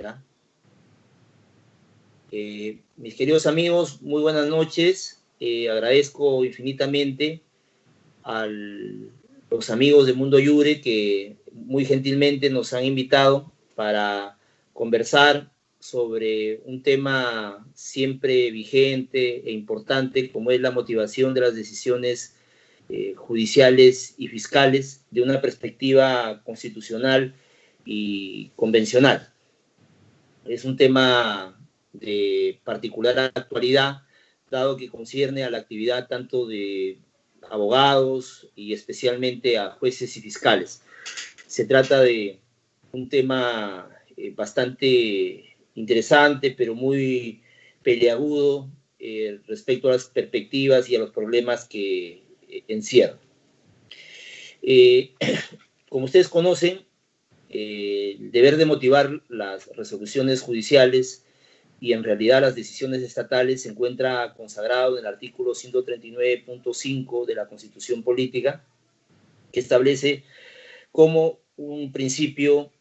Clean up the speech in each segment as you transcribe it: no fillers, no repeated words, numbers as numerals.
¿Ya? Mis queridos amigos, muy buenas noches. Agradezco infinitamente a los amigos de Mundo Libre que muy gentilmente nos han invitado para conversar sobre un tema siempre vigente e importante, como es la motivación de las decisiones judiciales y fiscales de una perspectiva constitucional y convencional. Es un tema de particular actualidad, dado que concierne a la actividad tanto de abogados y especialmente a jueces y fiscales. Se trata de un tema bastante interesante, pero muy peliagudo respecto a las perspectivas y a los problemas que encierra. Como ustedes conocen, el deber de motivar las resoluciones judiciales y en realidad las decisiones estatales se encuentra consagrado en el artículo 139.5 de la Constitución Política, que establece como un principio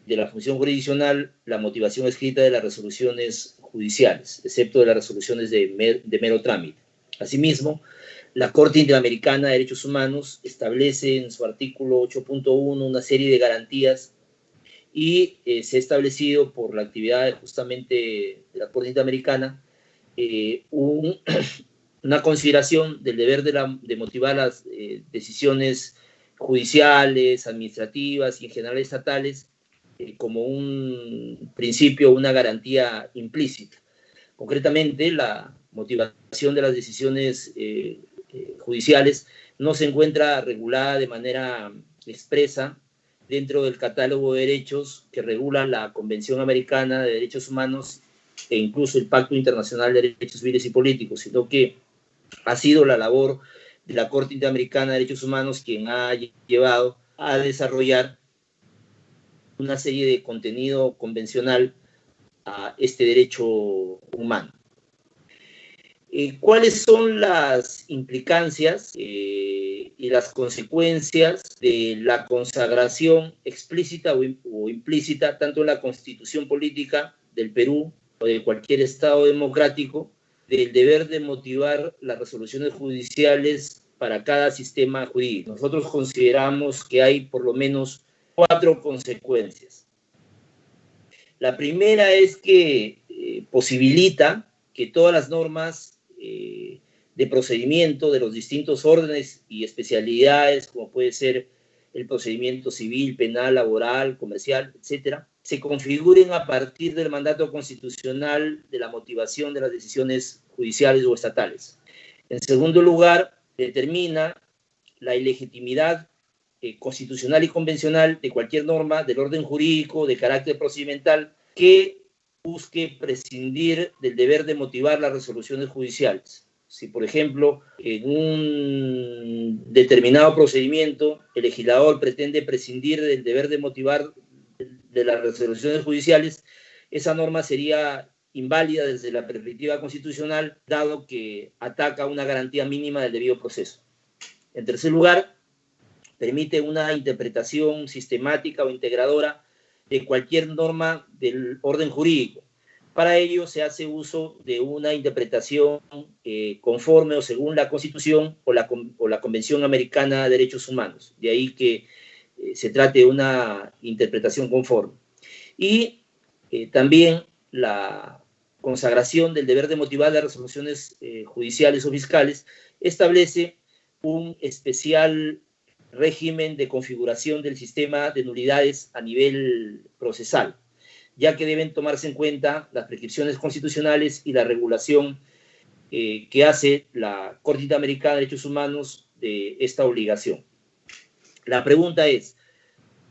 de la función jurisdiccional la motivación escrita de las resoluciones judiciales, excepto de las resoluciones de mero trámite. Asimismo, la Corte Interamericana de Derechos Humanos establece en su artículo 8.1 una serie de garantías y se ha establecido por la actividad justamente de la Corte Interamericana una consideración del deber de motivar las decisiones judiciales, administrativas y en general estatales como un principio, una garantía implícita. Concretamente, la motivación de las decisiones judiciales no se encuentra regulada de manera expresa dentro del catálogo de derechos que regula la Convención Americana de Derechos Humanos e incluso el Pacto Internacional de Derechos Civiles y Políticos, sino que ha sido la labor de la Corte Interamericana de Derechos Humanos quien ha llevado a desarrollar una serie de contenido convencional a este derecho humano. ¿Cuáles son las implicancias y las consecuencias de la consagración explícita o implícita, tanto en la Constitución Política del Perú o de cualquier Estado democrático, del deber de motivar las resoluciones judiciales para cada sistema jurídico? Nosotros consideramos que hay por lo menos 4 consecuencias. La primera es que posibilita que todas las normas de procedimiento de los distintos órdenes y especialidades, como puede ser el procedimiento civil, penal, laboral, comercial, etcétera, se configuren a partir del mandato constitucional de la motivación de las decisiones judiciales o estatales. En segundo lugar, determina la ilegitimidad constitucional y convencional de cualquier norma del orden jurídico de carácter procedimental que busque prescindir del deber de motivar las resoluciones judiciales. Si, por ejemplo, en un determinado procedimiento el legislador pretende prescindir del deber de motivar de las resoluciones judiciales, esa norma sería inválida desde la perspectiva constitucional, dado que ataca una garantía mínima del debido proceso. En tercer lugar, permite una interpretación sistemática o integradora de cualquier norma del orden jurídico. Para ello se hace uso de una interpretación conforme o según la Constitución o la Convención Americana de Derechos Humanos. De ahí que se trate de una interpretación conforme. Y también la consagración del deber de motivar las resoluciones judiciales o fiscales establece un especial régimen de configuración del sistema de nulidades a nivel procesal, ya que deben tomarse en cuenta las prescripciones constitucionales y la regulación que hace la Corte Interamericana de Derechos Humanos de esta obligación. La pregunta es,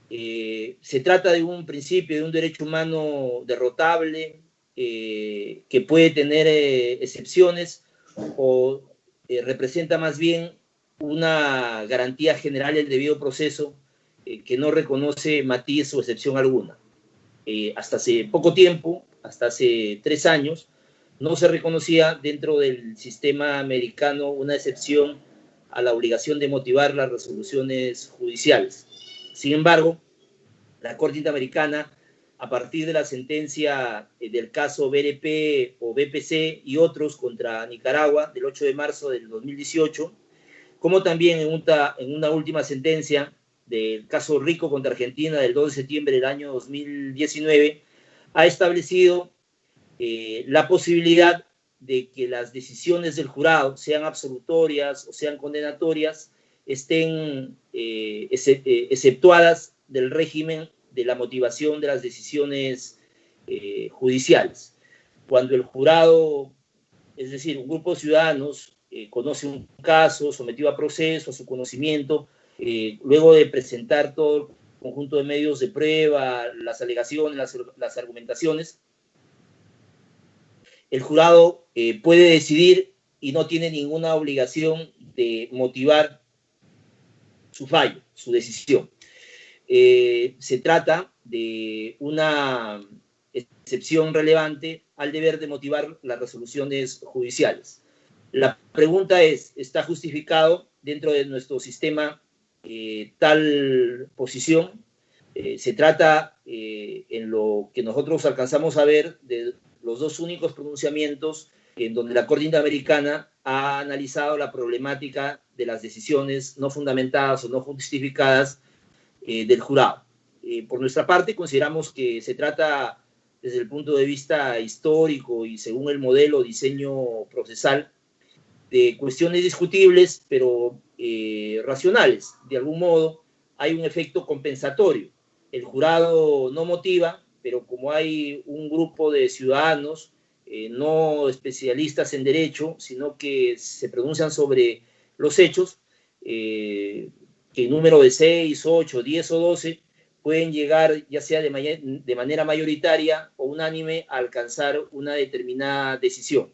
¿se trata de un principio, de un derecho humano derrotable que puede tener excepciones o representa más bien una garantía general del debido proceso que no reconoce matiz o excepción alguna? Hasta hace poco tiempo, hasta hace 3 años, no se reconocía dentro del sistema americano una excepción a la obligación de motivar las resoluciones judiciales. Sin embargo, la Corte Interamericana a partir de la sentencia del caso BRP o BPC y otros contra Nicaragua del 8 de marzo del 2018, como también en una última sentencia del caso Rico contra Argentina del 2 de septiembre del año 2019, ha establecido la posibilidad de que las decisiones del jurado, sean absolutorias o sean condenatorias, estén exceptuadas del régimen de la motivación de las decisiones judiciales. Cuando el jurado, es decir, un grupo de ciudadanos, conoce un caso, sometido a proceso, a su conocimiento, luego de presentar todo el conjunto de medios de prueba, las alegaciones, las argumentaciones, el jurado puede decidir y no tiene ninguna obligación de motivar su fallo, su decisión. Se trata de una excepción relevante al deber de motivar las resoluciones judiciales. La pregunta es, ¿está justificado dentro de nuestro sistema tal posición? Se trata, en lo que nosotros alcanzamos a ver, de los dos únicos pronunciamientos en donde la Corte Interamericana ha analizado la problemática de las decisiones no fundamentadas o no justificadas del jurado. Por nuestra parte, consideramos que se trata, desde el punto de vista histórico y según el modelo diseño procesal, de cuestiones discutibles, pero racionales. De algún modo, hay un efecto compensatorio. El jurado no motiva, pero como hay un grupo de ciudadanos, no especialistas en derecho, sino que se pronuncian sobre los hechos, que en número de 6, 8, 10 o 12 pueden llegar, ya sea de manera mayoritaria o unánime, a alcanzar una determinada decisión.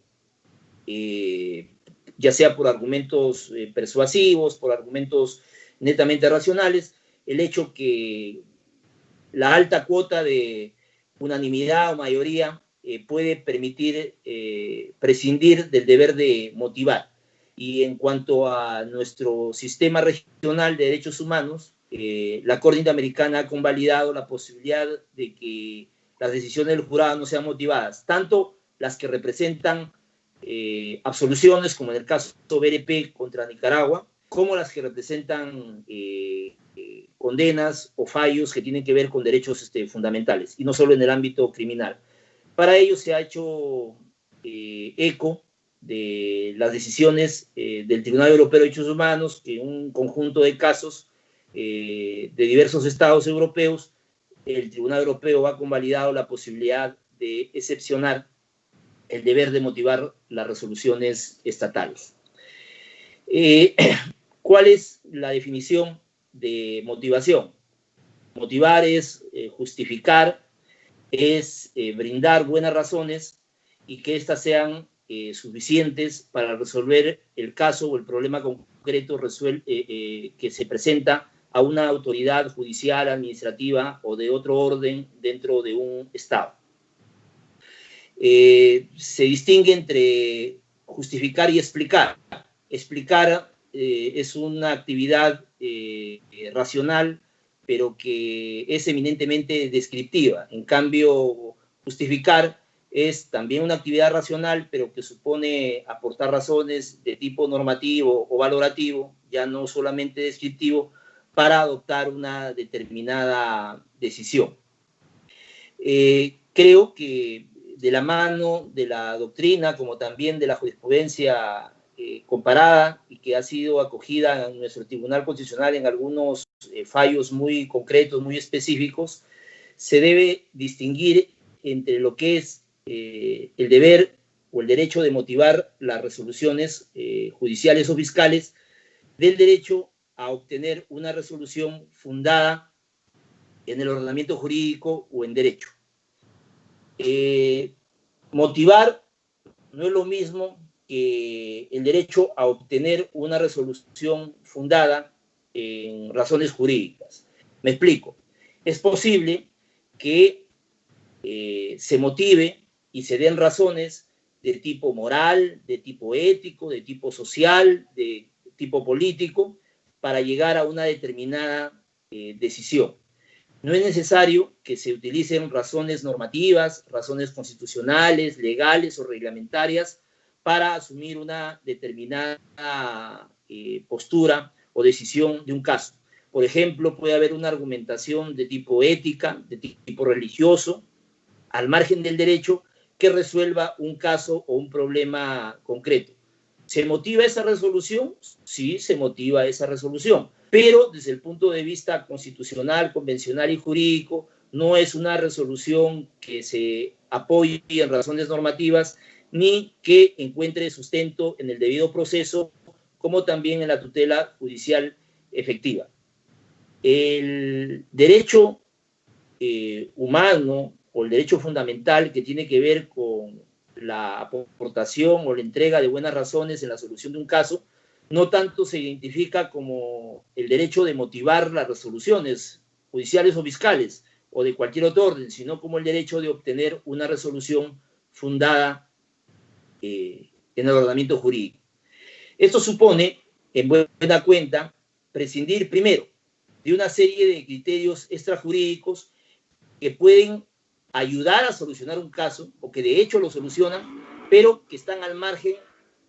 Ya sea por argumentos persuasivos, por argumentos netamente racionales, el hecho que la alta cuota de unanimidad o mayoría puede permitir prescindir del deber de motivar. Y en cuanto a nuestro sistema regional de derechos humanos, la Corte Interamericana ha convalidado la posibilidad de que las decisiones del jurado no sean motivadas, tanto las que representan absoluciones, como en el caso BRP contra Nicaragua, como las que representan condenas o fallos que tienen que ver con derechos fundamentales, y no solo en el ámbito criminal. Para ello se ha hecho eco de las decisiones del Tribunal Europeo de Derechos Humanos, que en un conjunto de casos de diversos estados europeos, el Tribunal Europeo ha convalidado la posibilidad de excepcionar el deber de motivar las resoluciones estatales. ¿Cuál es la definición de motivación? Motivar es justificar, es brindar buenas razones y que éstas sean suficientes para resolver el caso o el problema concreto que se presenta a una autoridad judicial, administrativa o de otro orden dentro de un Estado. Se distingue entre justificar y explicar. Explicar es una actividad racional, pero que es eminentemente descriptiva. En cambio, justificar es también una actividad racional, pero que supone aportar razones de tipo normativo o valorativo, ya no solamente descriptivo, para adoptar una determinada decisión. Creo que de la mano de la doctrina, como también de la jurisprudencia comparada y que ha sido acogida en nuestro Tribunal Constitucional en algunos fallos muy concretos, muy específicos, se debe distinguir entre lo que es el deber o el derecho de motivar las resoluciones judiciales o fiscales del derecho a obtener una resolución fundada en el ordenamiento jurídico o en derecho. Motivar no es lo mismo que el derecho a obtener una resolución fundada en razones jurídicas. Me explico. Es posible que se motive y se den razones de tipo moral, de tipo ético, de tipo social, de tipo político, para llegar a una determinada decisión. No es necesario que se utilicen razones normativas, razones constitucionales, legales o reglamentarias para asumir una determinada postura o decisión de un caso. Por ejemplo, puede haber una argumentación de tipo ética, de tipo religioso, al margen del derecho, que resuelva un caso o un problema concreto. ¿Se motiva esa resolución? Sí, se motiva esa resolución, pero desde el punto de vista constitucional, convencional y jurídico, no es una resolución que se apoye en razones normativas ni que encuentre sustento en el debido proceso, como también en la tutela judicial efectiva. El derecho humano o el derecho fundamental que tiene que ver con la aportación o la entrega de buenas razones en la solución de un caso, no tanto se identifica como el derecho de motivar las resoluciones judiciales o fiscales o de cualquier otro orden, sino como el derecho de obtener una resolución fundada en el ordenamiento jurídico. Esto supone, en buena cuenta, prescindir primero de una serie de criterios extrajurídicos que pueden ayudar a solucionar un caso, o que de hecho lo solucionan, pero que están al margen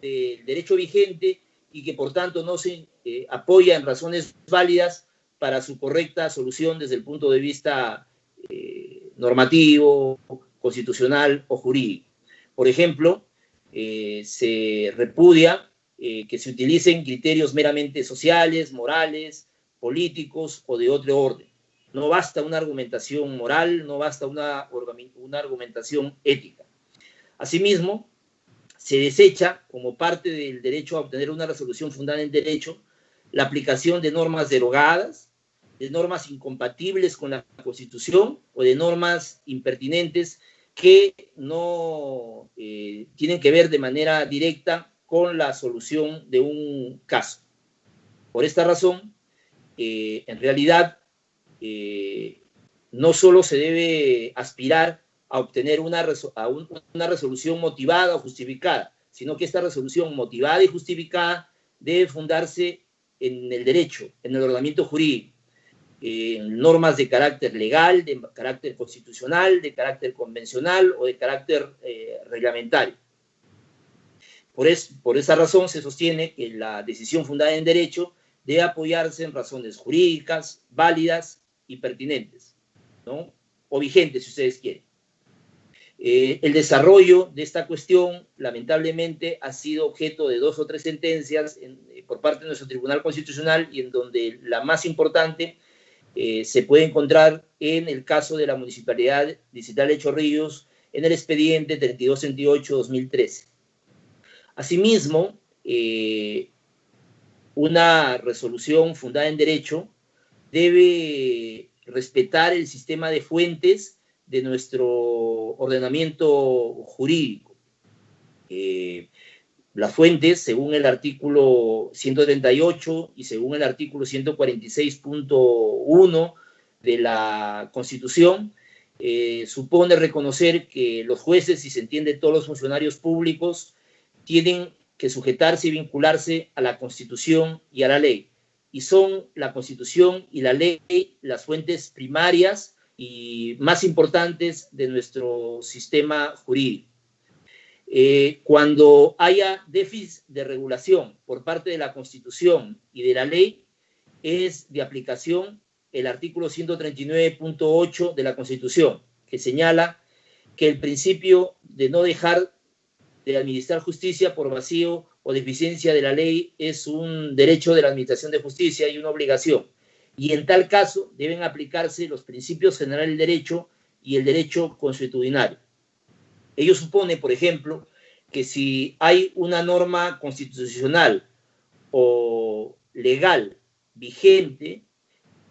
del derecho vigente y que por tanto no se apoya en razones válidas para su correcta solución desde el punto de vista normativo, constitucional o jurídico. Por ejemplo, se repudia que se utilicen criterios meramente sociales, morales, políticos o de otro orden. No basta una argumentación moral, no basta una argumentación ética. Asimismo, se desecha, como parte del derecho a obtener una resolución fundada en derecho, la aplicación de normas derogadas, de normas incompatibles con la Constitución o de normas impertinentes que no tienen que ver de manera directa con la solución de un caso. Por esta razón, en realidad, no solo se debe aspirar a obtener una resolución motivada o justificada, sino que esta resolución motivada y justificada debe fundarse en el derecho, en el ordenamiento jurídico, en normas de carácter legal, de carácter constitucional, de carácter convencional o de carácter reglamentario. Por esa razón se sostiene que la decisión fundada en derecho debe apoyarse en razones jurídicas, válidas y pertinentes, ¿no? O vigentes, si ustedes quieren. El desarrollo de esta cuestión, lamentablemente, ha sido objeto de 2 o 3 sentencias por parte de nuestro Tribunal Constitucional, y en donde la más importante se puede encontrar en el caso de la Municipalidad Distrital de Chorrillos, en el expediente 3268-2013. Asimismo, una resolución fundada en derecho debe respetar el sistema de fuentes de nuestro ordenamiento jurídico. Las fuentes, según el artículo 138 y según el artículo 146.1 de la Constitución, supone reconocer que los jueces, si se entiende todos los funcionarios públicos, tienen que sujetarse y vincularse a la Constitución y a la ley. Y son la Constitución y la ley las fuentes primarias y más importantes de nuestro sistema jurídico. Cuando haya déficit de regulación por parte de la Constitución y de la ley, es de aplicación el artículo 139.8 de la Constitución, que señala que el principio de no dejar de administrar justicia por vacío o deficiencia de la ley es un derecho de la administración de justicia y una obligación. Y en tal caso deben aplicarse los principios generales del derecho y el derecho consuetudinario. Ello supone, por ejemplo, que si hay una norma constitucional o legal vigente,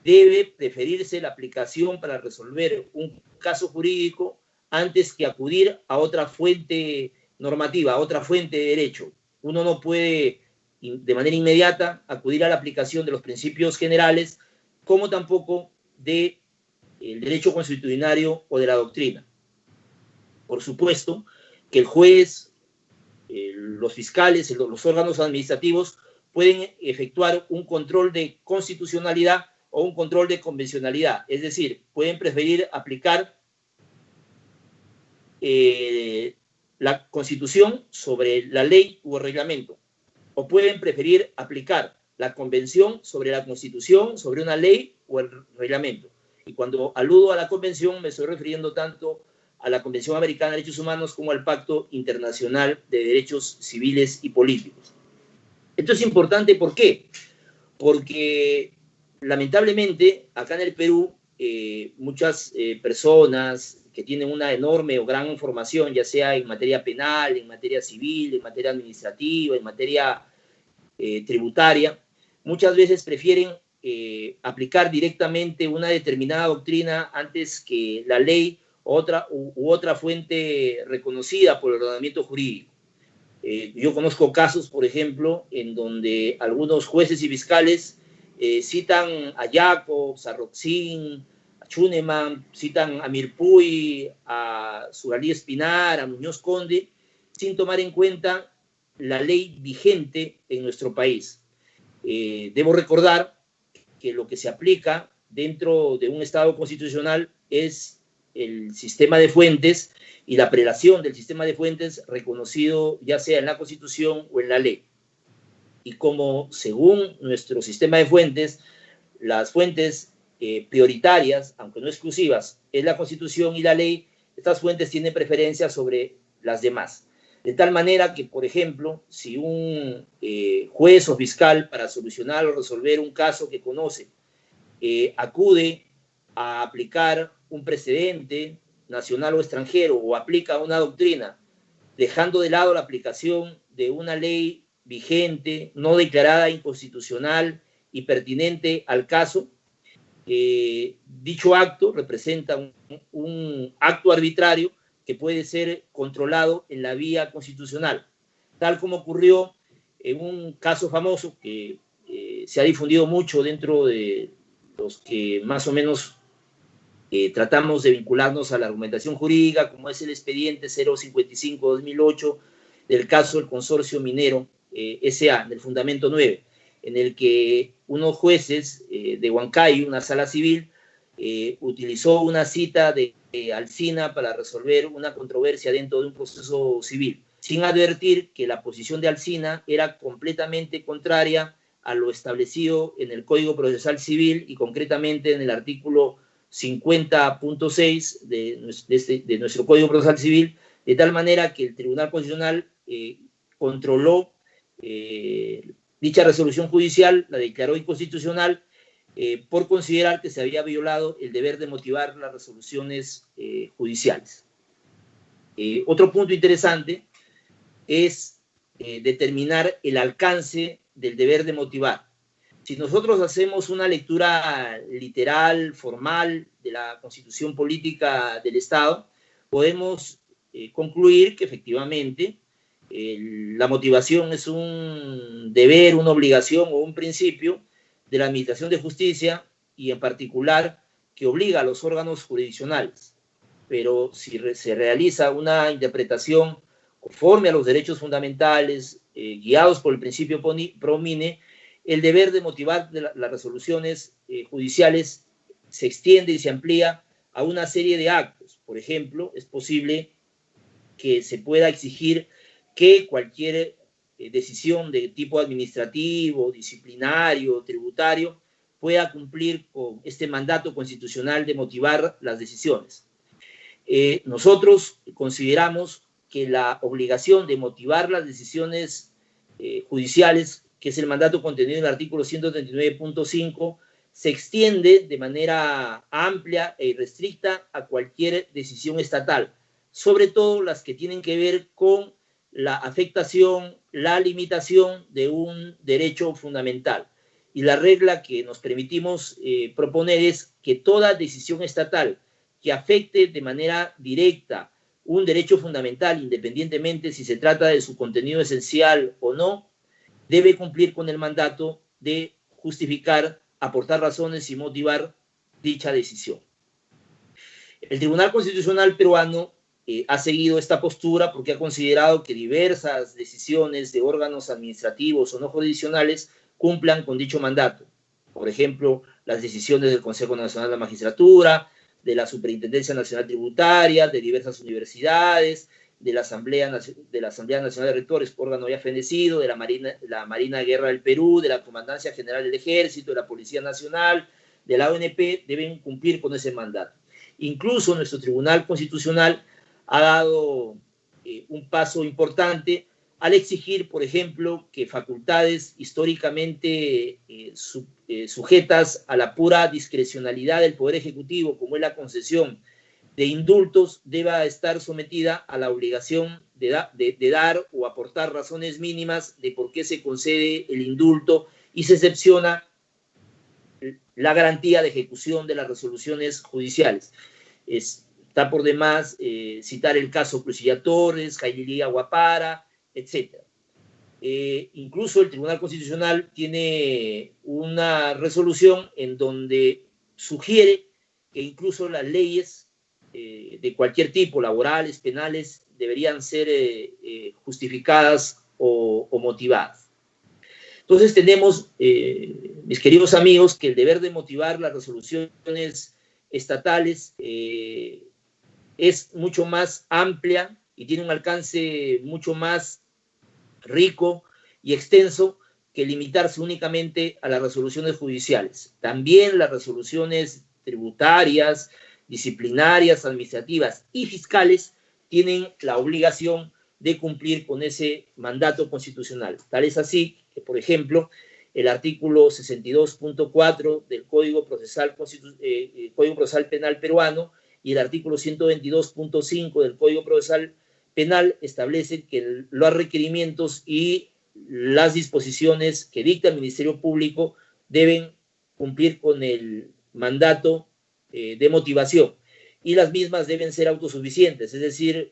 debe preferirse la aplicación para resolver un caso jurídico antes que acudir a otra fuente normativa, a otra fuente de derecho. Uno no puede de manera inmediata acudir a la aplicación de los principios generales, como tampoco del derecho consuetudinario o de la doctrina. Por supuesto que el juez, los fiscales, los órganos administrativos pueden efectuar un control de constitucionalidad o un control de convencionalidad. Es decir, pueden preferir aplicar la Constitución sobre la ley u el reglamento, o pueden preferir aplicar la Convención sobre la Constitución, sobre una ley o el reglamento. Y cuando aludo a la Convención me estoy refiriendo tanto a la Convención Americana de Derechos Humanos como al Pacto Internacional de Derechos Civiles y Políticos. Esto es importante, ¿por qué? Porque lamentablemente acá en el Perú muchas personas que tienen una enorme o gran formación, ya sea en materia penal, en materia civil, en materia administrativa, en materia tributaria, muchas veces prefieren aplicar directamente una determinada doctrina antes que la ley u otra fuente reconocida por el ordenamiento jurídico. Yo conozco casos, por ejemplo, en donde algunos jueces y fiscales citan a Jacobs, a Roxin, a Schunemann, citan a Mirpuy, a Sugalí Espinar, a Muñoz Conde, sin tomar en cuenta la ley vigente en nuestro país. Debo recordar que lo que se aplica dentro de un Estado constitucional es el sistema de fuentes y la prelación del sistema de fuentes reconocido ya sea en la Constitución o en la ley. Y como según nuestro sistema de fuentes, las fuentes prioritarias, aunque no exclusivas, es la Constitución y la ley, estas fuentes tienen preferencia sobre las demás. De tal manera que, por ejemplo, si un juez o fiscal para solucionar o resolver un caso que conoce acude a aplicar un precedente nacional o extranjero o aplica una doctrina, dejando de lado la aplicación de una ley vigente, no declarada inconstitucional y pertinente al caso, dicho acto representa un acto arbitrario que puede ser controlado en la vía constitucional, tal como ocurrió en un caso famoso que se ha difundido mucho dentro de los que más o menos tratamos de vincularnos a la argumentación jurídica, como es el expediente 055-2008 del caso del Consorcio Minero S.A., del Fundamento 9, en el que unos jueces de Huancayo, una sala civil, utilizó una cita de Alsina para resolver una controversia dentro de un proceso civil, sin advertir que la posición de Alsina era completamente contraria a lo establecido en el Código Procesal Civil y concretamente en el artículo 50.6 de nuestro Código Procesal Civil, de tal manera que el Tribunal Constitucional controló dicha resolución judicial, la declaró inconstitucional por considerar que se había violado el deber de motivar las resoluciones judiciales. Otro punto interesante es determinar el alcance del deber de motivar. Si nosotros hacemos una lectura literal, formal, de la Constitución Política del Estado, podemos concluir que efectivamente la motivación es un deber, una obligación o un principio de la Administración de Justicia y en particular que obliga a los órganos jurisdiccionales. Pero si se realiza una interpretación conforme a los derechos fundamentales, guiados por el principio promine, el deber de motivar las resoluciones judiciales se extiende y se amplía a una serie de actos. Por ejemplo, es posible que se pueda exigir que cualquier decisión de tipo administrativo, disciplinario, tributario, pueda cumplir con este mandato constitucional de motivar las decisiones. Nosotros consideramos que la obligación de motivar las decisiones judiciales, que es el mandato contenido en el artículo 139.5, se extiende de manera amplia e irrestricta a cualquier decisión estatal, sobre todo las que tienen que ver con la afectación, la limitación de un derecho fundamental. Y la regla que nos permitimos proponer es que toda decisión estatal que afecte de manera directa un derecho fundamental, independientemente si se trata de su contenido esencial o no, debe cumplir con el mandato de justificar, aportar razones y motivar dicha decisión. El Tribunal Constitucional peruano ha seguido esta postura porque ha considerado que diversas decisiones de órganos administrativos o no jurisdiccionales cumplan con dicho mandato. Por ejemplo, las decisiones del Consejo Nacional de la Magistratura, de la Superintendencia Nacional Tributaria, de diversas universidades, de la Asamblea Nacional de Rectores, órgano ya fenecido, de la Marina de Guerra del Perú, de la Comandancia General del Ejército, de la Policía Nacional, de la ONP, deben cumplir con ese mandato. Incluso nuestro Tribunal Constitucional ha dado un paso importante al exigir, por ejemplo, que facultades históricamente sujetas a la pura discrecionalidad del Poder Ejecutivo, como es la concesión de indultos, deba estar sometida a la obligación de dar o aportar razones mínimas de por qué se concede el indulto y se excepciona la garantía de ejecución de las resoluciones judiciales. Está por demás citar el caso Crucilla Torres, Jailía Guapara, etc. Incluso el Tribunal Constitucional tiene una resolución en donde sugiere que incluso las leyes de cualquier tipo, laborales, penales, deberían ser justificadas o motivadas. Entonces tenemos, mis queridos amigos, que el deber de motivar las resoluciones estatales es mucho más amplia y tiene un alcance mucho más rico y extenso que limitarse únicamente a las resoluciones judiciales. También las resoluciones tributarias, disciplinarias, administrativas y fiscales tienen la obligación de cumplir con ese mandato constitucional. Tal es así que, por ejemplo, el artículo 62.4 del Código Procesal Penal peruano y el artículo 122.5 del Código Procesal Penal establecen que los requerimientos y las disposiciones que dicta el Ministerio Público deben cumplir con el mandato de motivación, y las mismas deben ser autosuficientes, es decir,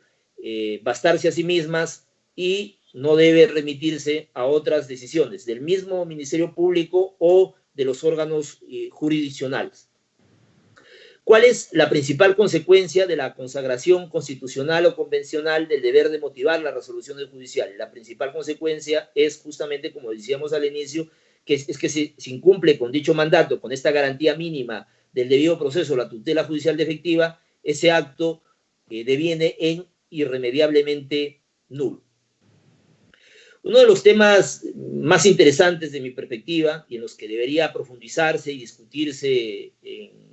bastarse a sí mismas y no debe remitirse a otras decisiones del mismo Ministerio Público o de los órganos jurisdiccionales. ¿Cuál es la principal consecuencia de la consagración constitucional o convencional del deber de motivar las resoluciones judiciales? La principal consecuencia es justamente, como decíamos al inicio, que se incumple con dicho mandato, con esta garantía mínima del debido proceso, la tutela judicial de efectiva, ese acto deviene en irremediablemente nulo. Uno de los temas más interesantes de mi perspectiva y en los que debería profundizarse y discutirse en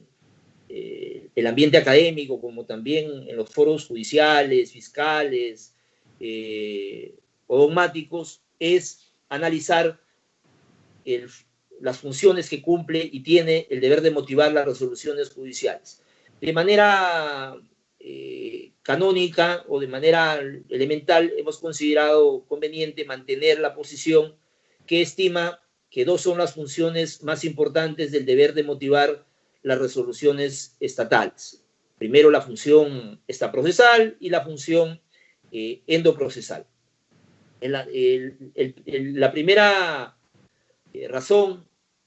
el ambiente académico, como también en los foros judiciales, fiscales o dogmáticos, es analizar las funciones que cumple y tiene el deber de motivar las resoluciones judiciales. De manera canónica o de manera elemental, hemos considerado conveniente mantener la posición que estima que dos son las funciones más importantes del deber de motivar las resoluciones estatales. Primero, la función extraprocesal y la función endoprocesal. La primera razón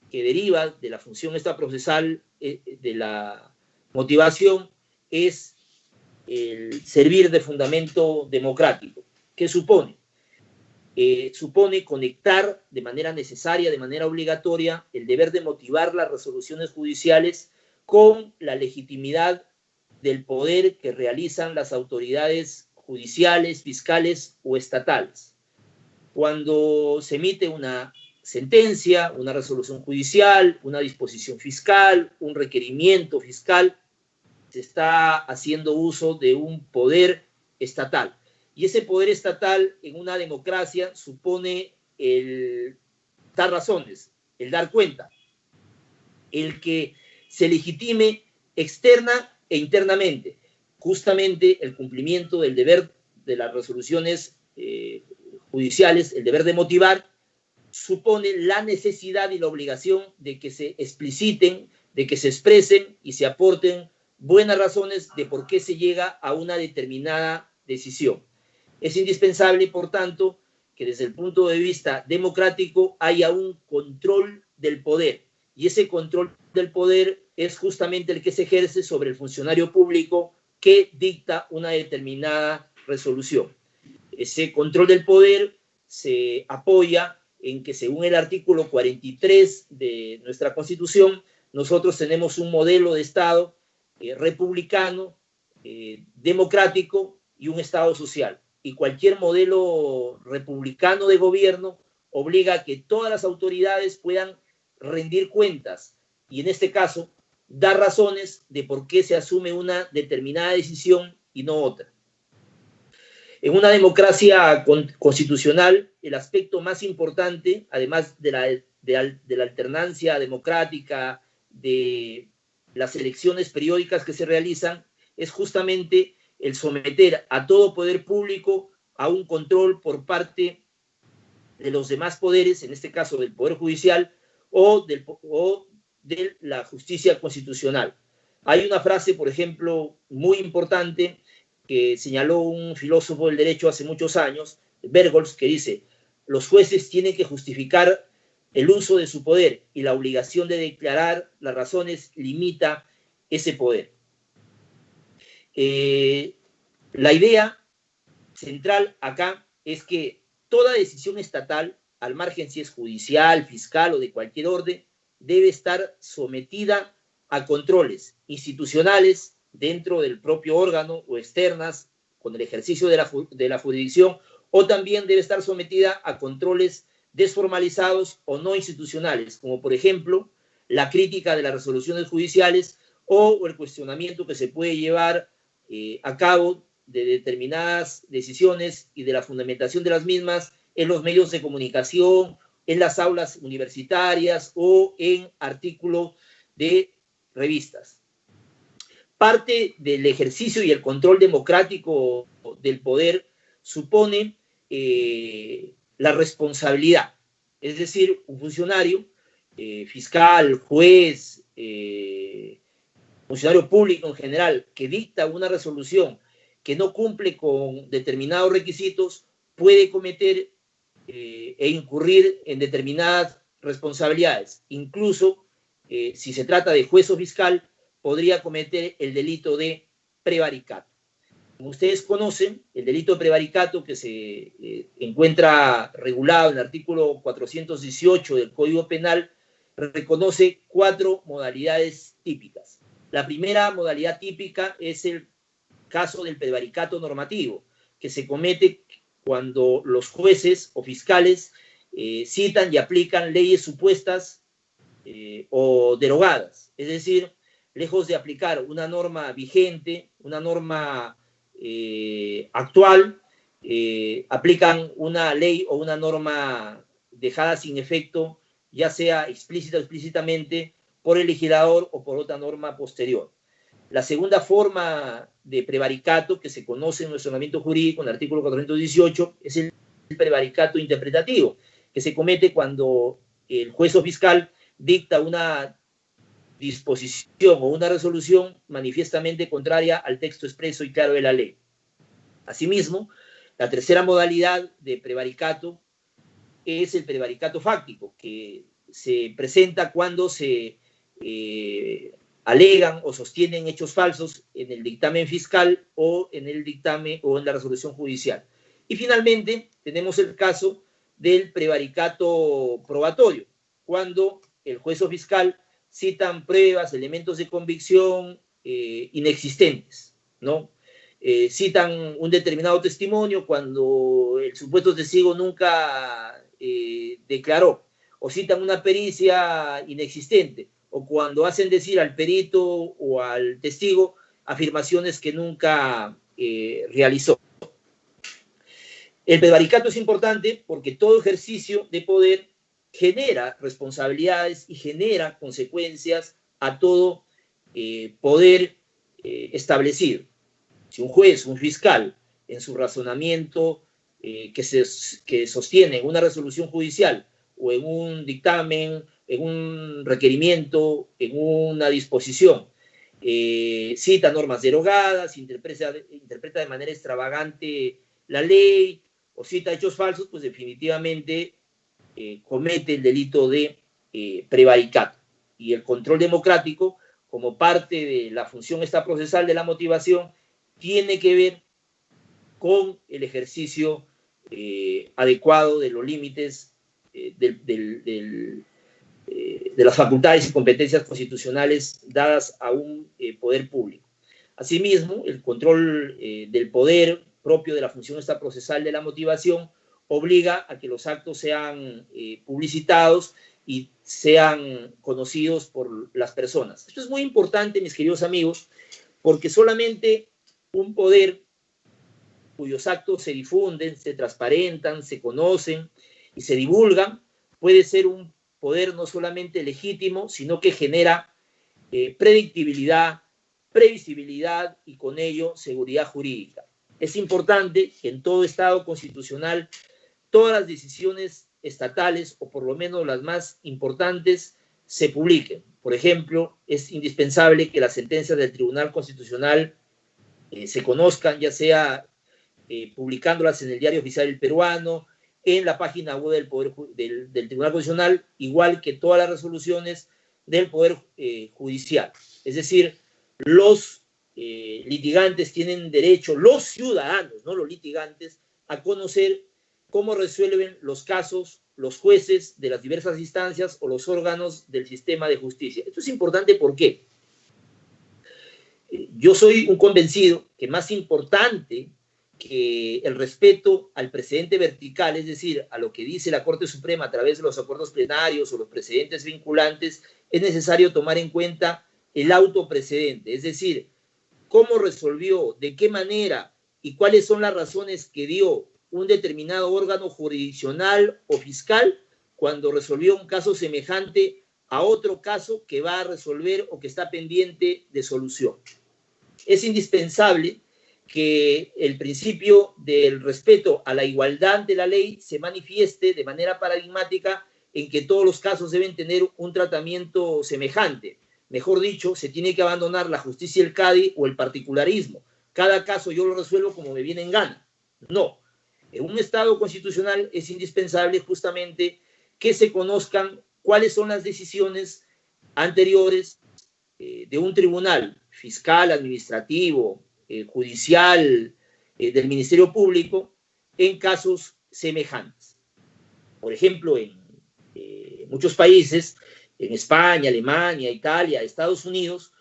que deriva de la función extraprocesal de la motivación es el servir de fundamento democrático. ¿Qué supone? Supone conectar de manera necesaria, de manera obligatoria, el deber de motivar las resoluciones judiciales con la legitimidad del poder que realizan las autoridades judiciales, fiscales o estatales. Cuando se emite una sentencia, una resolución judicial, una disposición fiscal, un requerimiento fiscal, se está haciendo uso de un poder estatal. Y ese poder estatal en una democracia supone el dar razones, el dar cuenta, el que se legitime externa e internamente, justamente el cumplimiento del deber de las resoluciones judiciales, el deber de motivar, supone la necesidad y la obligación de que se expliciten, de que se expresen y se aporten buenas razones de por qué se llega a una determinada decisión. Es indispensable, por tanto, que desde el punto de vista democrático haya un control del poder, y ese control del poder es justamente el que se ejerce sobre el funcionario público que dicta una determinada resolución. Ese control del poder se apoya en que, según el artículo 43 de nuestra Constitución, nosotros tenemos un modelo de Estado republicano, democrático y un Estado social. Y cualquier modelo republicano de gobierno obliga a que todas las autoridades puedan rendir cuentas y en este caso dar razones de por qué se asume una determinada decisión y no otra. En una democracia constitucional, el aspecto más importante, además de la alternancia democrática, de las elecciones periódicas que se realizan, es justamente el someter a todo poder público a un control por parte de los demás poderes, en este caso del Poder Judicial o de la justicia constitucional. Hay una frase, por ejemplo, muy importante que señaló un filósofo del derecho hace muchos años, Bergols, que dice: los jueces tienen que justificar el uso de su poder y la obligación de declarar las razones limita ese poder. La idea central acá es que toda decisión estatal, al margen si es judicial, fiscal o de cualquier orden, debe estar sometida a controles institucionales dentro del propio órgano o externas con el ejercicio de la jurisdicción, o también debe estar sometida a controles desformalizados o no institucionales, como por ejemplo la crítica de las resoluciones judiciales o el cuestionamiento que se puede llevar a cabo de determinadas decisiones y de la fundamentación de las mismas en los medios de comunicación, en las aulas universitarias o en artículos de revistas. Parte del ejercicio y el control democrático del poder supone la responsabilidad, es decir, un funcionario, fiscal, juez, funcionario público en general, que dicta una resolución que no cumple con determinados requisitos, puede cometer e incurrir en determinadas responsabilidades. Incluso, si se trata de juez o fiscal, podría cometer el delito de prevaricato. Como ustedes conocen, el delito de prevaricato, que se encuentra regulado en el artículo 418 del Código Penal, reconoce 4 modalidades típicas. La primera modalidad típica es el caso del prevaricato normativo, que se comete cuando los jueces o fiscales citan y aplican leyes supuestas o derogadas, es decir, lejos de aplicar una norma vigente, una norma actual, aplican una ley o una norma dejada sin efecto, ya sea explícita o explícitamente, por el legislador o por otra norma posterior. La segunda forma de prevaricato que se conoce en nuestro ordenamiento jurídico, en el artículo 418, es el prevaricato interpretativo, que se comete cuando el juez o fiscal dicta una disposición o una resolución manifiestamente contraria al texto expreso y claro de la ley. Asimismo, la tercera modalidad de prevaricato es el prevaricato fáctico, que se presenta cuando se alegan o sostienen hechos falsos en el dictamen fiscal o en el dictamen o en la resolución judicial. Y finalmente tenemos el caso del prevaricato probatorio, cuando el juez o fiscal citan pruebas, elementos de convicción inexistentes, ¿no? Citan un determinado testimonio cuando el supuesto testigo nunca declaró, o citan una pericia inexistente, o cuando hacen decir al perito o al testigo afirmaciones que nunca realizó. El prevaricato es importante porque todo ejercicio de poder genera responsabilidades y genera consecuencias a todo poder establecido. Si un juez, un fiscal, en su razonamiento que sostiene en una resolución judicial o en un dictamen, en un requerimiento, en una disposición, cita normas derogadas, interpreta de manera extravagante la ley o cita hechos falsos, pues definitivamente comete el delito de prevaricato. Y el control democrático, como parte de la función procesal de la motivación, tiene que ver con el ejercicio adecuado de los límites del de las facultades y competencias constitucionales dadas a un poder público. Asimismo, el control del poder propio de la función extraprocesal de la motivación obliga a que los actos sean publicitados y sean conocidos por las personas. Esto es muy importante, mis queridos amigos, porque solamente un poder cuyos actos se difunden, se transparentan, se conocen y se divulgan, puede ser un poder no solamente legítimo, sino que genera predictibilidad, previsibilidad y con ello seguridad jurídica. Es importante que en todo Estado constitucional todas las decisiones estatales, o por lo menos las más importantes, se publiquen. Por ejemplo, es indispensable que las sentencias del Tribunal Constitucional se conozcan, ya sea publicándolas en el Diario Oficial del Peruano, en la página web del Tribunal Constitucional, igual que todas las resoluciones del Poder Judicial. Es decir, los litigantes tienen derecho, los ciudadanos, no los litigantes, a conocer cómo resuelven los casos los jueces de las diversas instancias o los órganos del sistema de justicia. Esto es importante, ¿por qué? Yo soy un convencido que más importante que el respeto al precedente vertical, es decir, a lo que dice la Corte Suprema a través de los acuerdos plenarios o los precedentes vinculantes, es necesario tomar en cuenta el autoprecedente, es decir, cómo resolvió, de qué manera y cuáles son las razones que dio un determinado órgano jurisdiccional o fiscal cuando resolvió un caso semejante a otro caso que va a resolver o que está pendiente de solución. Es indispensable que el principio del respeto a la igualdad ante la ley se manifieste de manera paradigmática en que todos los casos deben tener un tratamiento semejante. Mejor dicho, se tiene que abandonar la justicia del CADI o el particularismo. Cada caso yo lo resuelvo como me viene en gana. No. En un Estado constitucional es indispensable justamente que se conozcan cuáles son las decisiones anteriores de un tribunal fiscal, administrativo, judicial, del Ministerio Público, en casos semejantes. Por ejemplo, en muchos países, en España, Alemania, Italia, Estados Unidos,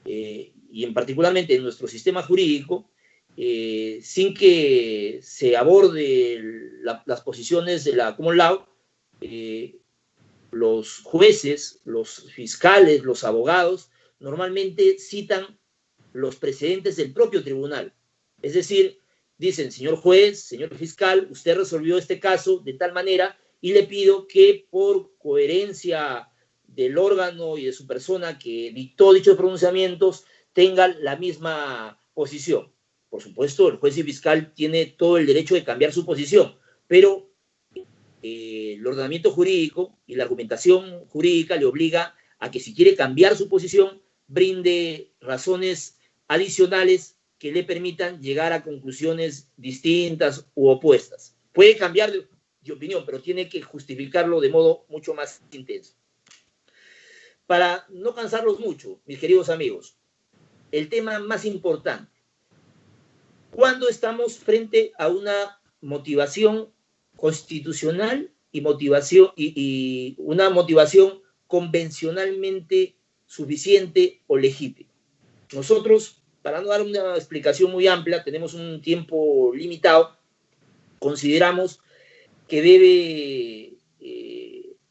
y en particularmente en nuestro sistema jurídico, sin que se aborde las posiciones de la common law, los jueces, los fiscales, los abogados, normalmente citan los precedentes del propio tribunal. Es decir, dicen, señor juez, señor fiscal, usted resolvió este caso de tal manera y le pido que por coherencia del órgano y de su persona que dictó dichos pronunciamientos tengan la misma posición. Por supuesto, el juez y fiscal tiene todo el derecho de cambiar su posición, pero el ordenamiento jurídico y la argumentación jurídica le obliga a que si quiere cambiar su posición, brinde razones adicionales que le permitan llegar a conclusiones distintas u opuestas. Puede cambiar de opinión, pero tiene que justificarlo de modo mucho más intenso. Para no cansarlos mucho, mis queridos amigos, el tema más importante. ¿Cuándo estamos frente a una motivación constitucional y una motivación convencionalmente suficiente o legítima? Nosotros, para no dar una explicación muy amplia, tenemos un tiempo limitado, consideramos que debe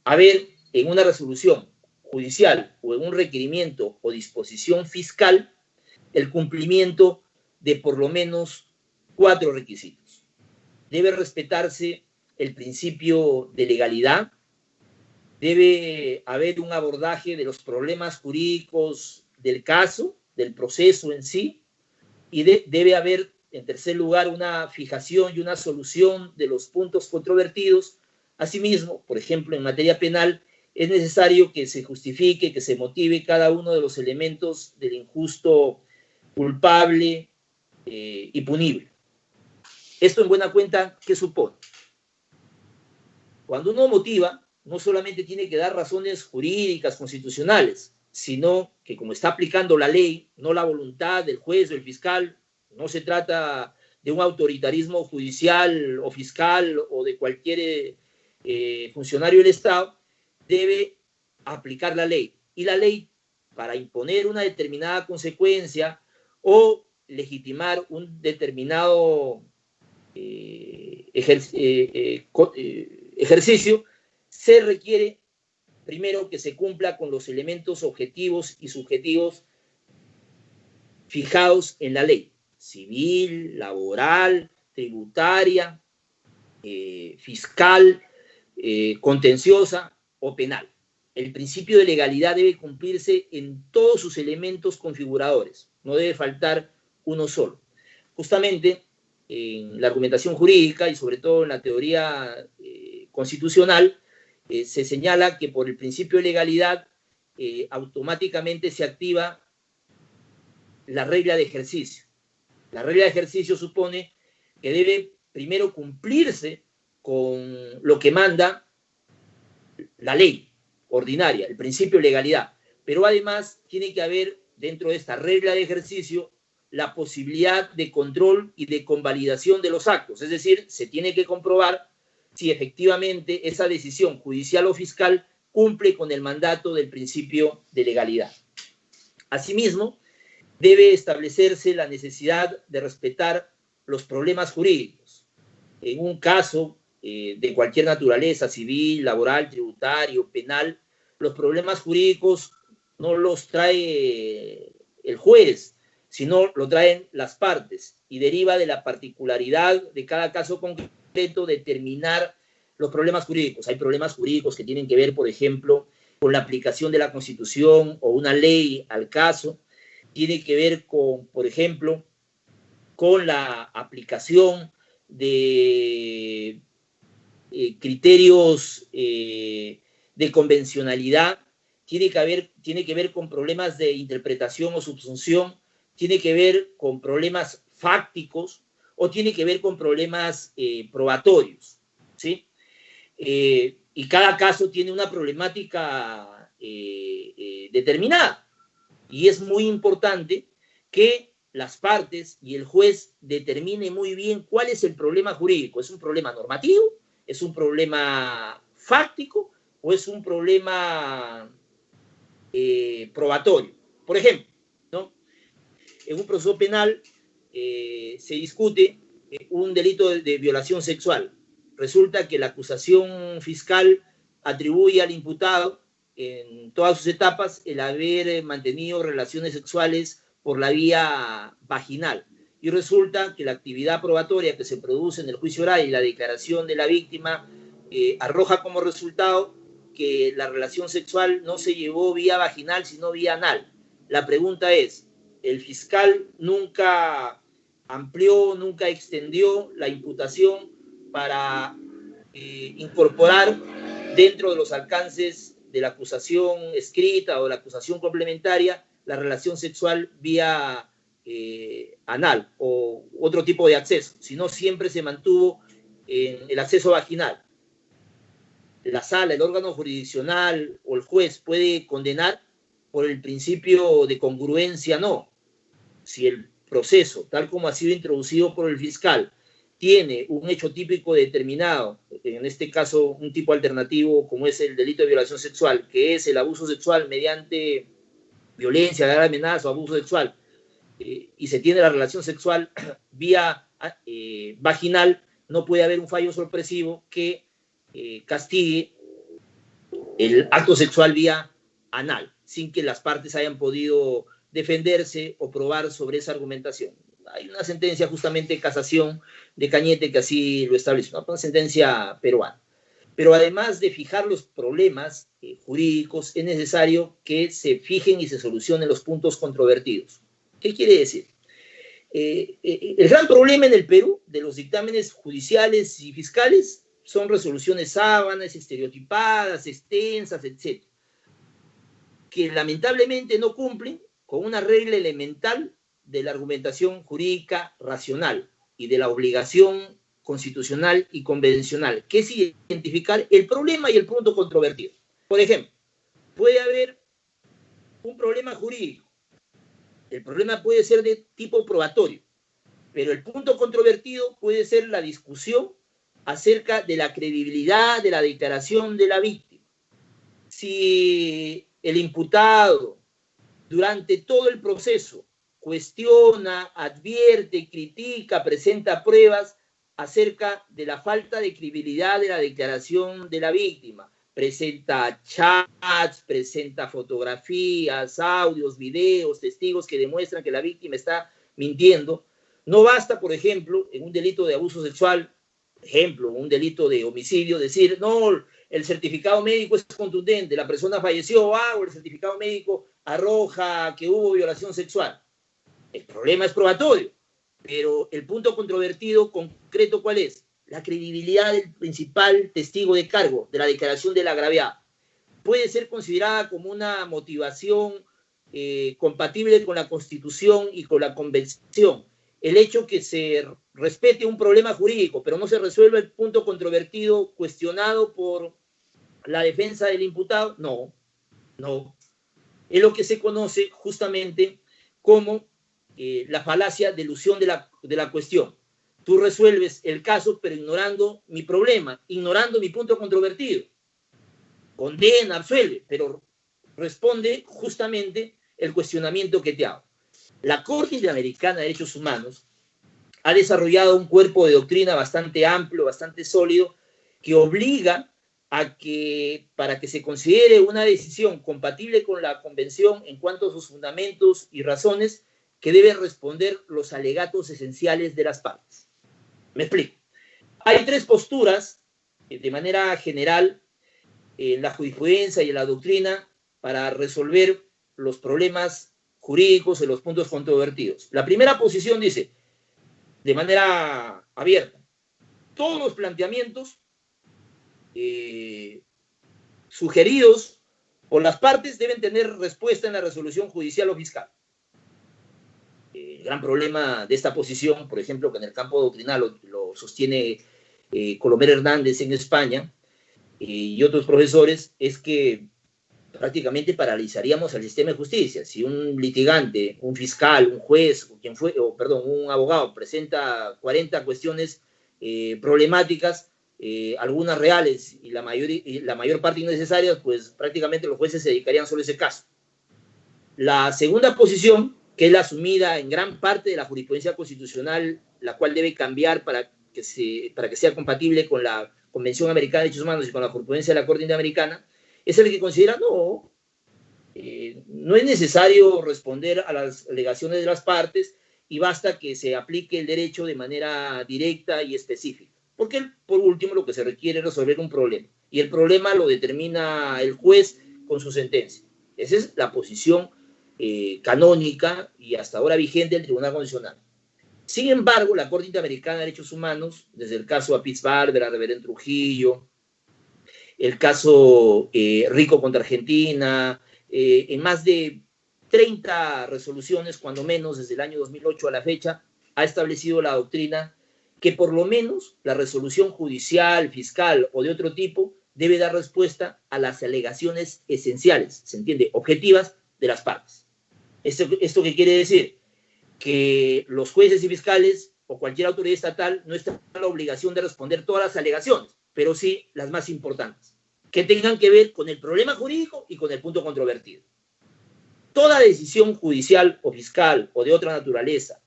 haber en una resolución judicial o en un requerimiento o disposición fiscal el cumplimiento de por lo menos 4 requisitos. Debe respetarse el principio de legalidad, debe haber un abordaje de los problemas jurídicos del caso, del proceso en sí, y debe haber, en tercer lugar, una fijación y una solución de los puntos controvertidos. Asimismo, por ejemplo, en materia penal, es necesario que se justifique, que se motive cada uno de los elementos del injusto culpable y punible. Esto, en buena cuenta, ¿qué supone? Cuando uno motiva, no solamente tiene que dar razones jurídicas, constitucionales, sino que como está aplicando la ley, no la voluntad del juez o el fiscal, no se trata de un autoritarismo judicial o fiscal o de cualquier funcionario del Estado, debe aplicar la ley. Y la ley, para imponer una determinada consecuencia o legitimar un determinado ejercicio, se requiere primero que se cumpla con los elementos objetivos y subjetivos fijados en la ley: civil, laboral, tributaria, fiscal, contenciosa o penal. El principio de legalidad debe cumplirse en todos sus elementos configuradores, no debe faltar uno solo. Justamente en la argumentación jurídica y sobre todo en la teoría constitucional, se señala que por el principio de legalidad automáticamente se activa la regla de ejercicio. La regla de ejercicio supone que debe primero cumplirse con lo que manda la ley ordinaria, el principio de legalidad, pero además tiene que haber dentro de esta regla de ejercicio la posibilidad de control y de convalidación de los actos, es decir, se tiene que comprobar si efectivamente esa decisión judicial o fiscal cumple con el mandato del principio de legalidad. Asimismo, debe establecerse la necesidad de respetar los problemas jurídicos. En un caso de cualquier naturaleza, civil, laboral, tributario, penal, los problemas jurídicos no los trae el juez, sino lo traen las partes y deriva de la particularidad de cada caso concreto determinar los problemas jurídicos. Hay problemas jurídicos que tienen que ver, por ejemplo, con la aplicación de la Constitución o una ley al caso. Tiene que ver con, por ejemplo, con la aplicación de criterios de convencionalidad, tiene que ver con problemas de interpretación o subsunción, tiene que ver con problemas fácticos o tiene que ver con problemas probatorios, ¿sí? Y cada caso tiene una problemática determinada. Y es muy importante que las partes y el juez determine muy bien cuál es el problema jurídico. ¿Es un problema normativo? ¿Es un problema fáctico? ¿O es un problema probatorio? Por ejemplo, ¿no? En un proceso penal se discute un delito de violación sexual. Resulta que la acusación fiscal atribuye al imputado en todas sus etapas el haber mantenido relaciones sexuales por la vía vaginal. Y resulta que la actividad probatoria que se produce en el juicio oral y la declaración de la víctima arroja como resultado que la relación sexual no se llevó vía vaginal, sino vía anal. La pregunta es, ¿el fiscal nunca amplió, nunca extendió la imputación para incorporar dentro de los alcances de la acusación escrita o la acusación complementaria la relación sexual vía anal o otro tipo de acceso, sino siempre se mantuvo en el acceso vaginal? La sala, el órgano jurisdiccional o el juez puede condenar por el principio de congruencia, no. Si el proceso, tal como ha sido introducido por el fiscal, tiene un hecho típico determinado, en este caso un tipo alternativo como es el delito de violación sexual, que es el abuso sexual mediante violencia, grave amenaza o abuso sexual, y se tiene la relación sexual vía vaginal, no puede haber un fallo sorpresivo que castigue el acto sexual vía anal, sin que las partes hayan podido defenderse o probar sobre esa argumentación. Hay una sentencia justamente de casación de Cañete que así lo establece, una sentencia peruana. Pero además de fijar los problemas jurídicos, es necesario que se fijen y se solucionen los puntos controvertidos. ¿Qué quiere decir? El gran problema en el Perú de los dictámenes judiciales y fiscales son resoluciones sábanas, estereotipadas, extensas, etc., que lamentablemente no cumplen con una regla elemental de la argumentación jurídica racional y de la obligación constitucional y convencional, que es identificar el problema y el punto controvertido. Por ejemplo, puede haber un problema jurídico. El problema puede ser de tipo probatorio, pero el punto controvertido puede ser la discusión acerca de la credibilidad de la declaración de la víctima. Si el imputado durante todo el proceso cuestiona, advierte, critica, presenta pruebas acerca de la falta de credibilidad de la declaración de la víctima, presenta chats, presenta fotografías, audios, videos, testigos que demuestran que la víctima está mintiendo, no basta, por ejemplo, en un delito de abuso sexual, por ejemplo, un delito de homicidio, decir, no, el certificado médico es contundente, la persona falleció, o el certificado médico arroja que hubo violación sexual. El problema es probatorio, pero el punto controvertido concreto, ¿cuál es? La credibilidad del principal testigo de cargo de la declaración del agraviado. Puede ser considerada como una motivación compatible con la Constitución y con la Convención. El hecho que se respete un problema jurídico, pero no se resuelva el punto controvertido cuestionado por la defensa del imputado, no. Es lo que se conoce justamente como la falacia de elusión de la cuestión. Tú resuelves el caso, pero ignorando mi problema, ignorando mi punto controvertido. Condena, absuelve, pero responde justamente el cuestionamiento que te hago. La Corte Interamericana de Derechos Humanos ha desarrollado un cuerpo de doctrina bastante amplio, bastante sólido, que obliga a que, para que se considere una decisión compatible con la Convención en cuanto a sus fundamentos y razones, que deben responder los alegatos esenciales de las partes. Me explico. Hay tres posturas, de manera general, en la jurisprudencia y en la doctrina, para resolver los problemas jurídicos y los puntos controvertidos. La primera posición dice, de manera abierta, todos los planteamientos sugeridos por las partes deben tener respuesta en la resolución judicial o fiscal. El gran problema de esta posición, por ejemplo, que en el campo doctrinal lo sostiene Colomer Hernández en España y otros profesores, es que prácticamente paralizaríamos al sistema de justicia. Si un litigante, un fiscal, un juez, un abogado presenta 40 cuestiones problemáticas, algunas reales y la mayor parte innecesarias, pues prácticamente los jueces se dedicarían solo a ese caso. La segunda posición, que es la asumida en gran parte de la jurisprudencia constitucional, la cual debe cambiar para que sea compatible con la Convención Americana de Derechos Humanos y con la jurisprudencia de la Corte Interamericana, es el que considera, no es necesario responder a las alegaciones de las partes y basta que se aplique el derecho de manera directa y específica. Porque, por último, lo que se requiere es resolver un problema. Y el problema lo determina el juez con su sentencia. Esa es la posición canónica y hasta ahora vigente del Tribunal Constitucional. Sin embargo, la Corte Interamericana de Derechos Humanos, desde el caso Apitz Barber, Reverendo Trujillo, el caso Rico contra Argentina, en más de 30 resoluciones, cuando menos desde el año 2008 a la fecha, ha establecido la doctrina que por lo menos la resolución judicial, fiscal o de otro tipo debe dar respuesta a las alegaciones esenciales, ¿se entiende?, objetivas de las partes. ¿Esto qué quiere decir? Que los jueces y fiscales o cualquier autoridad estatal no está en la obligación de responder todas las alegaciones, pero sí las más importantes, que tengan que ver con el problema jurídico y con el punto controvertido. Toda decisión judicial o fiscal o de otra naturaleza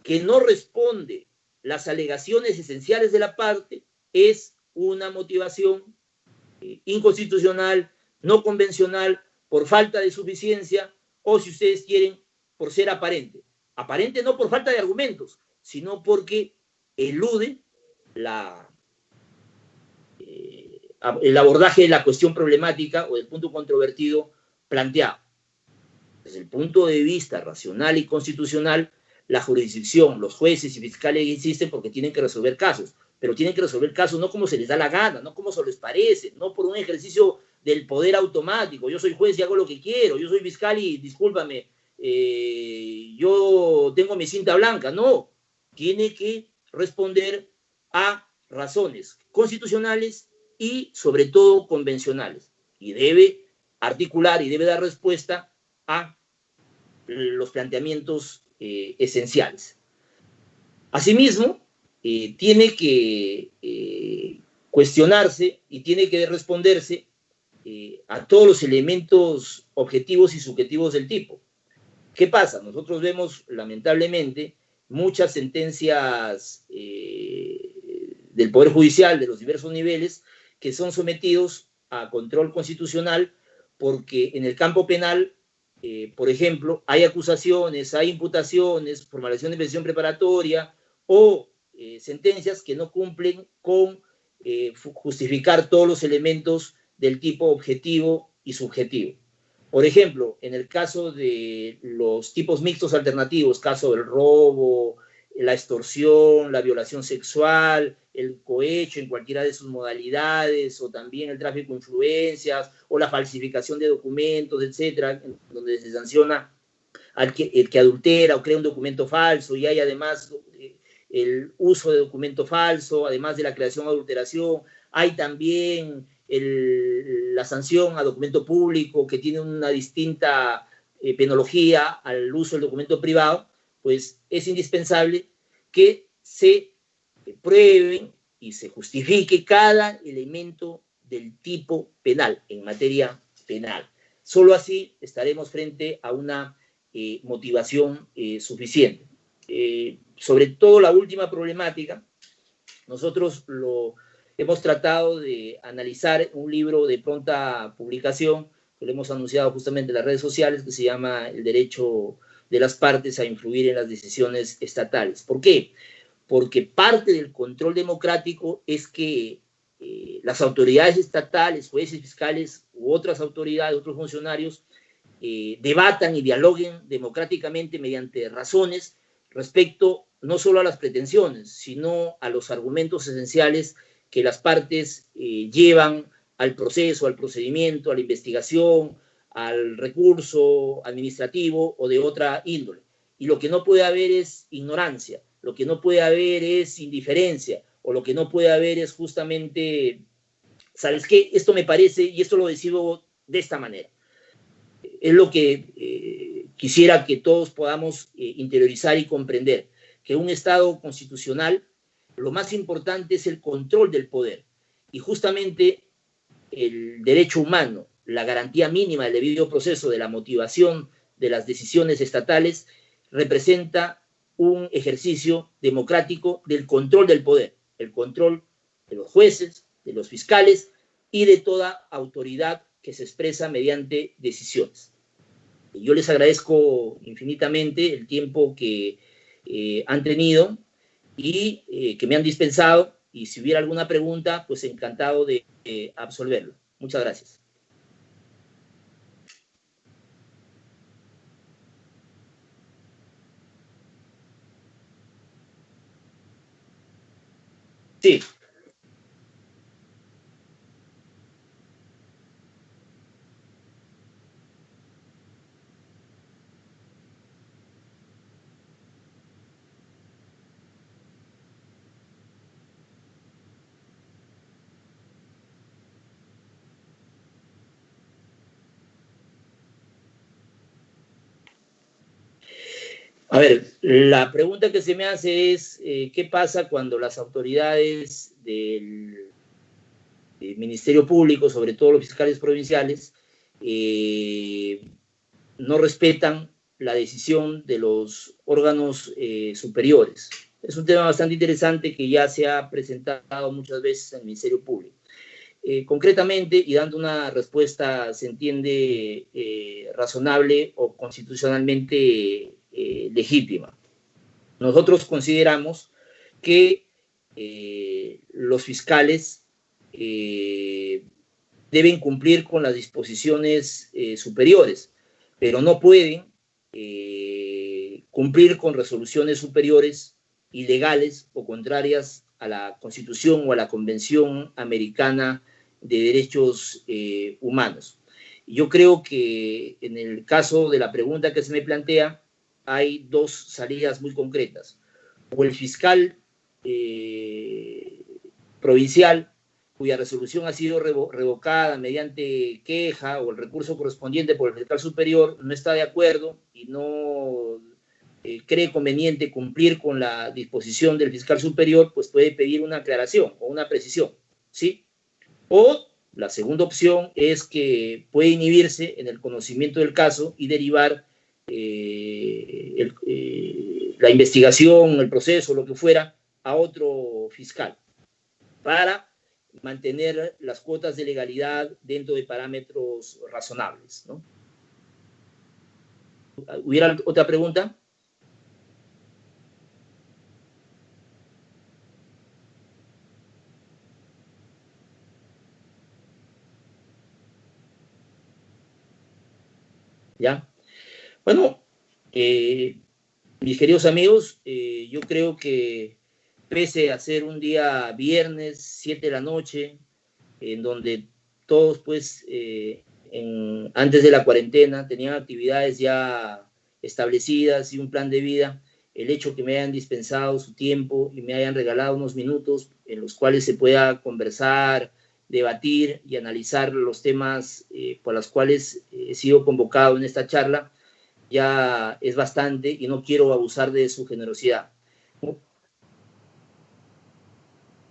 que no responde las alegaciones esenciales de la parte es una motivación inconstitucional, no convencional, por falta de suficiencia o, si ustedes quieren, por ser aparente. Aparente no por falta de argumentos, sino porque elude el abordaje de la cuestión problemática o del punto controvertido planteado. Desde el punto de vista racional y constitucional, la jurisdicción, los jueces y fiscales existen porque tienen que resolver casos, pero tienen que resolver casos no como se les da la gana, no como se les parece, no por un ejercicio del poder automático. Yo soy juez y hago lo que quiero, yo soy fiscal y discúlpame, yo tengo mi cinta blanca. No, tiene que responder a razones constitucionales y sobre todo convencionales, y debe articular y debe dar respuesta a los planteamientos esenciales. Asimismo, tiene que cuestionarse y tiene que responderse a todos los elementos objetivos y subjetivos del tipo. ¿Qué pasa? Nosotros vemos, lamentablemente, muchas sentencias del Poder Judicial de los diversos niveles que son sometidos a control constitucional porque en el campo penal, por ejemplo, hay acusaciones, hay imputaciones, formalización de investigación preparatoria o sentencias que no cumplen con justificar todos los elementos del tipo objetivo y subjetivo. Por ejemplo, en el caso de los tipos mixtos alternativos, caso del robo, la extorsión, la violación sexual, el cohecho en cualquiera de sus modalidades, o también el tráfico de influencias, o la falsificación de documentos, etcétera, donde se sanciona el que adultera o crea un documento falso, y hay además el uso de documento falso, además de la creación o adulteración. Hay también la sanción a documento público, que tiene una distinta penología al uso del documento privado. Pues es indispensable que se prueben y se justifique cada elemento del tipo penal en materia penal. Solo así estaremos frente a una motivación suficiente. Sobre todo la última problemática, nosotros lo hemos tratado de analizar un libro de pronta publicación, que lo hemos anunciado justamente en las redes sociales, que se llama El derecho de las partes a influir en las decisiones estatales. ¿Por qué? Porque parte del control democrático es que las autoridades estatales, jueces, fiscales u otras autoridades, otros funcionarios, debatan y dialoguen democráticamente mediante razones respecto no solo a las pretensiones, sino a los argumentos esenciales que las partes llevan al proceso, al procedimiento, a la investigación, al recurso administrativo o de otra índole. Y lo que no puede haber es ignorancia, lo que no puede haber es indiferencia, o lo que no puede haber es justamente, ¿sabes qué? Esto me parece y esto lo decido de esta manera. Es lo que quisiera que todos podamos interiorizar y comprender, que un Estado constitucional, lo más importante es el control del poder, y justamente el derecho humano, la garantía mínima del debido proceso, de la motivación de las decisiones estatales, representa un ejercicio democrático del control del poder, el control de los jueces, de los fiscales y de toda autoridad que se expresa mediante decisiones. Yo les agradezco infinitamente el tiempo que han tenido y que me han dispensado, y si hubiera alguna pregunta, pues encantado de absolverlo. Muchas gracias. Sí. A ver, la pregunta que se me hace es, ¿qué pasa cuando las autoridades del Ministerio Público, sobre todo los fiscales provinciales, no respetan la decisión de los órganos superiores? Es un tema bastante interesante que ya se ha presentado muchas veces en el Ministerio Público. Concretamente, y dando una respuesta, se entiende, razonable o constitucionalmente legítima. Nosotros consideramos que los fiscales deben cumplir con las disposiciones superiores, pero no pueden cumplir con resoluciones superiores ilegales o contrarias a la Constitución o a la Convención Americana de Derechos Humanos. Yo creo que en el caso de la pregunta que se me plantea, hay dos salidas muy concretas. O el fiscal provincial, cuya resolución ha sido revocada mediante queja o el recurso correspondiente por el fiscal superior, no está de acuerdo y no cree conveniente cumplir con la disposición del fiscal superior, pues puede pedir una aclaración o una precisión, ¿sí? O La segunda opción es que puede inhibirse en el conocimiento del caso y derivar la investigación, el proceso, lo que fuera, a otro fiscal, para mantener las cuotas de legalidad dentro de parámetros razonables, ¿no? ¿Hubiera otra pregunta? ¿Ya? Bueno, mis queridos amigos, yo creo que pese a ser un día viernes, 7 de la noche, en donde todos, pues, antes de la cuarentena tenían actividades ya establecidas y un plan de vida, el hecho que me hayan dispensado su tiempo y me hayan regalado unos minutos en los cuales se pueda conversar, debatir y analizar los temas por los cuales he sido convocado en esta charla, ya es bastante y no quiero abusar de su generosidad.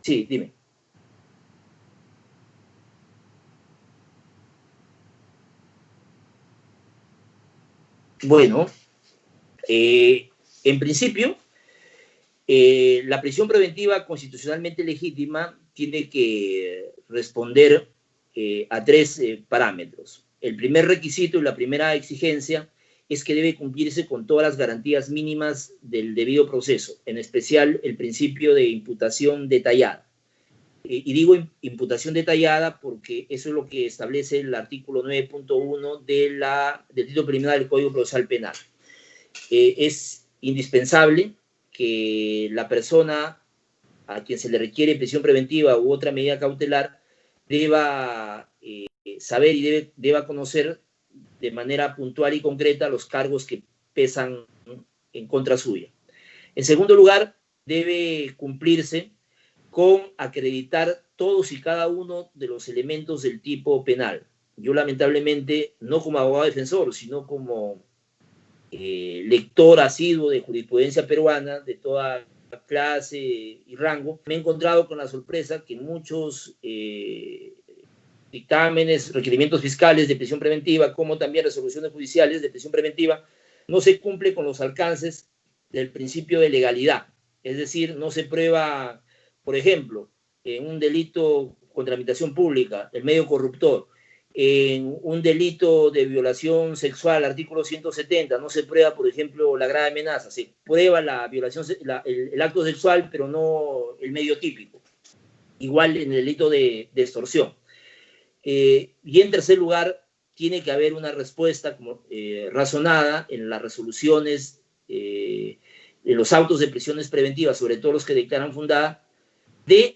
Sí, dime. Bueno, en principio, la prisión preventiva constitucionalmente legítima tiene que responder a tres parámetros. El primer requisito y la primera exigencia es que debe cumplirse con todas las garantías mínimas del debido proceso, en especial el principio de imputación detallada. Y digo imputación detallada porque eso es lo que establece el artículo 9.1 del título preliminar del Código Procesal Penal. Es indispensable que la persona a quien se le requiere prisión preventiva u otra medida cautelar deba saber y deba conocer de manera puntual y concreta los cargos que pesan en contra suya. En segundo lugar, debe cumplirse con acreditar todos y cada uno de los elementos del tipo penal. Yo lamentablemente, no como abogado defensor, sino como lector asiduo de jurisprudencia peruana, de toda clase y rango, me he encontrado con la sorpresa que muchos dictámenes, requerimientos fiscales de prisión preventiva, como también resoluciones judiciales de prisión preventiva, no se cumple con los alcances del principio de legalidad. Es decir, no se prueba, por ejemplo, en un delito contra la administración pública, el medio corruptor, en un delito de violación sexual, artículo 170, no se prueba, por ejemplo, la grave amenaza, se prueba la violación, el acto sexual, pero no el medio típico. Igual en el delito de extorsión. Y en tercer lugar, tiene que haber una respuesta razonada en las resoluciones, en los autos de prisiones preventivas, sobre todo los que declaran fundada, de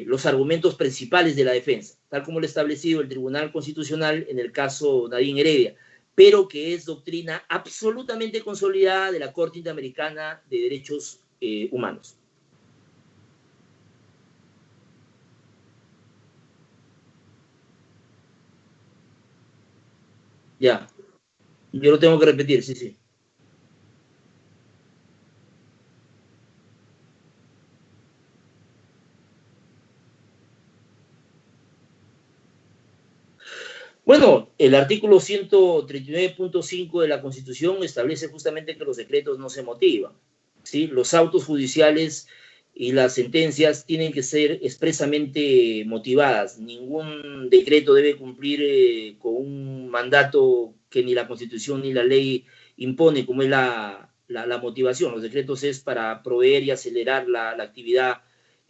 los argumentos principales de la defensa, tal como lo ha establecido el Tribunal Constitucional en el caso Nadine Heredia, pero que es doctrina absolutamente consolidada de la Corte Interamericana de Derechos Humanos. Ya, yo lo tengo que repetir, sí, sí. Bueno, el artículo 139.5 de la Constitución establece justamente que los decretos no se motivan, ¿sí? Los autos judiciales y las sentencias tienen que ser expresamente motivadas. Ningún decreto debe cumplir con un mandato que ni la Constitución ni la ley impone, como es la motivación. Los decretos es para proveer y acelerar la actividad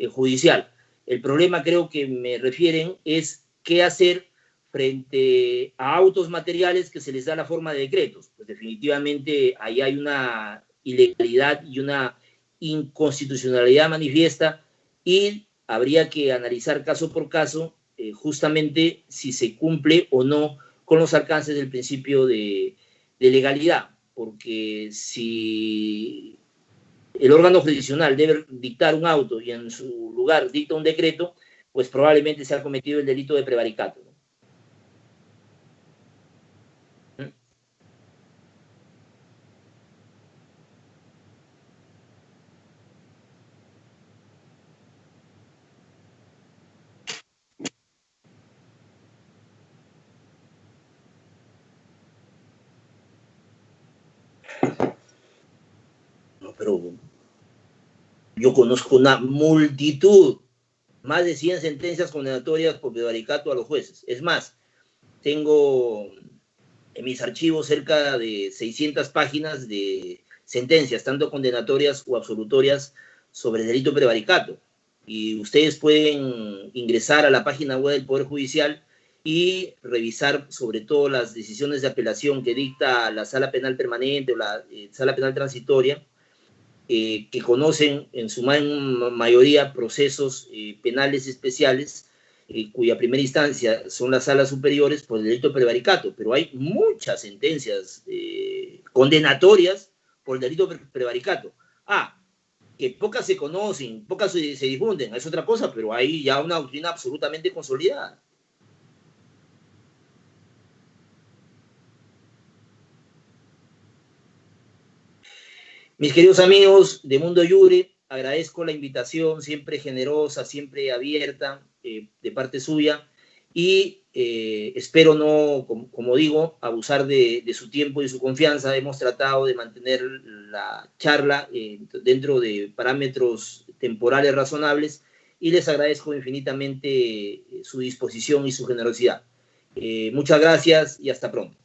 judicial. El problema, creo que me refieren, es qué hacer frente a autos materiales que se les da la forma de decretos. Pues definitivamente ahí hay una ilegalidad y una inconstitucionalidad manifiesta y habría que analizar caso por caso justamente si se cumple o no con los alcances del principio de legalidad, porque si el órgano jurisdiccional debe dictar un auto y en su lugar dicta un decreto, pues probablemente se ha cometido el delito de prevaricato. No, pero yo conozco una multitud, más de 100 sentencias condenatorias por prevaricato a los jueces. Es más, tengo en mis archivos cerca de 600 páginas de sentencias, tanto condenatorias o absolutorias, sobre el delito de prevaricato. Y ustedes pueden ingresar a la página web del Poder Judicial y revisar sobre todo las decisiones de apelación que dicta la Sala Penal Permanente o la Sala Penal Transitoria, que conocen en su mayoría procesos penales especiales, cuya primera instancia son las salas superiores por el delito de prevaricato, pero hay muchas sentencias condenatorias por el delito de prevaricato. Que pocas se conocen, pocas se difunden, es otra cosa, pero hay ya una doctrina absolutamente consolidada. Mis queridos amigos de Mundo Iure, agradezco la invitación siempre generosa, siempre abierta de parte suya, y espero no, como digo, abusar de su tiempo y de su confianza. Hemos tratado de mantener la charla dentro de parámetros temporales razonables, y les agradezco infinitamente su disposición y su generosidad. Muchas gracias y hasta pronto.